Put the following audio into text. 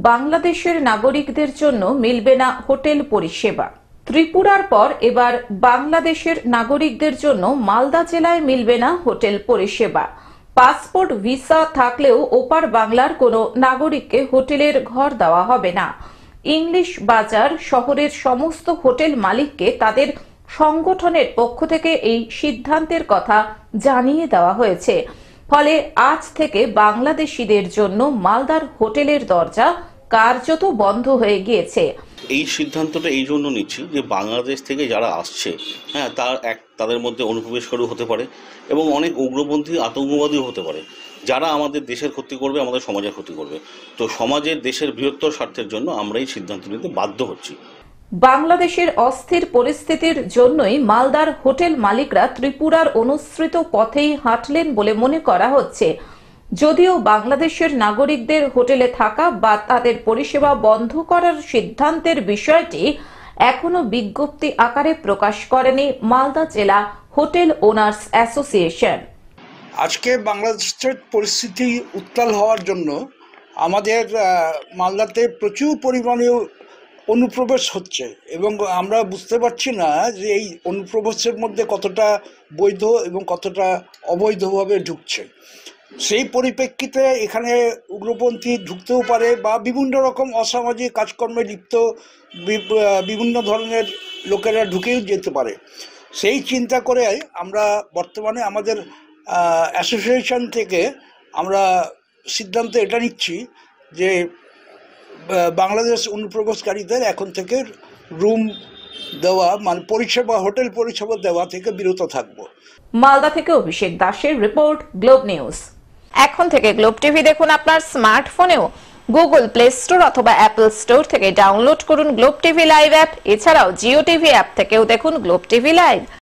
বাংলাদেশের নাগরিকদের জন্য মিলবে না হোটেল পরিষেবা। ত্রিপুরার পর এবার বাংলাদেশের নাগরিকদের জন্য মালদা জেলায় মিলবে না হোটেল পরিষেবা। পাসপোর্ট ভিসা থাকলেও ওপার বাংলার কোনো নাগরিককে হোটেলের ঘর দেওয়া হবে না। ইংলিশ বাজার শহরের সমস্ত হোটেল মালিককে তাদের সংগঠনের পক্ষ থেকে এই সিদ্ধান্তের কথা জানিয়ে দেওয়া হয়েছে। ফলে আজ থেকে বাংলাদেশিদের জন্য মালদার হোটেলের দরজা কার্যত বন্ধ হয়ে গিয়েছে। এই সিদ্ধান্তটা এই জন্য নিচ্ছি যে বাংলাদেশ থেকে যারা আসছে, তাদের মধ্যে অনুপ্রবেশকারী হতে পারে এবং অনেক উগ্রপন্থী আতঙ্কবাদীও হতে পারে, যারা আমাদের দেশের ক্ষতি করবে, আমাদের সমাজের ক্ষতি করবে। তো সমাজের দেশের বৃহত্তর স্বার্থের জন্য আমরা এই সিদ্ধান্ত নিতে বাধ্য হচ্ছি। বাংলাদেশের অস্থির পরিস্থিতির জন্যই মালদার হোটেল মালিকরা ত্রিপুরার অনুসৃত পথেই হাঁটলেন বলে মনে করা হচ্ছে। যদিও বাংলাদেশের নাগরিকদের হোটেলে থাকা বা তাদের পরিষেবা বন্ধ করার সিদ্ধান্তের বিষয়টি এখনো বিজ্ঞপ্তি আকারে প্রকাশ করেনি মালদা জেলা হোটেল ওনার্স অ্যাসোসিয়েশন। আজকে বাংলাদেশের পরিস্থিতি উত্তাল হওয়ার জন্য আমাদের মালদাতে প্রচুর পরিমাণে অনুপ্রবেশ হচ্ছে এবং আমরা বুঝতে পারছি না যে এই অনুপ্রবেশের মধ্যে কতটা বৈধ এবং কতটা অবৈধভাবে ঢুকছে। সেই পরিপ্রেক্ষিতে এখানে উগ্রপন্থী ঢুকতেও পারে বা বিভিন্ন রকম অসামাজিক কাজকর্মে লিপ্ত বিভিন্ন ধরনের লোকেরা ঢুকেও যেতে পারে। সেই চিন্তা করে আমরা বর্তমানে আমাদের অ্যাসোসিয়েশন থেকে আমরা সিদ্ধান্ত এটা নিচ্ছি যে বাংলাদেশ অনুপ্রবেশকারীদের এখন থেকে রুম দেওয়া মানে পরিষেবা, হোটেল পরিষেবা দেওয়া থেকে বিরত থাকবো। মালদা থেকে অভিষেক দাসের রিপোর্ট, গ্লোব নিউজ। এখন থেকে গ্লোব টিভি দেখুন আপনার স্মার্টফোনেও। গুগল প্লে স্টোর অথবা অ্যাপল স্টোর থেকে ডাউনলোড করুন গ্লোব টিভি লাইভ অ্যাপ। এছাড়াও জিও টিভি অ্যাপ থেকেও দেখুন গ্লোব টিভি লাইভ।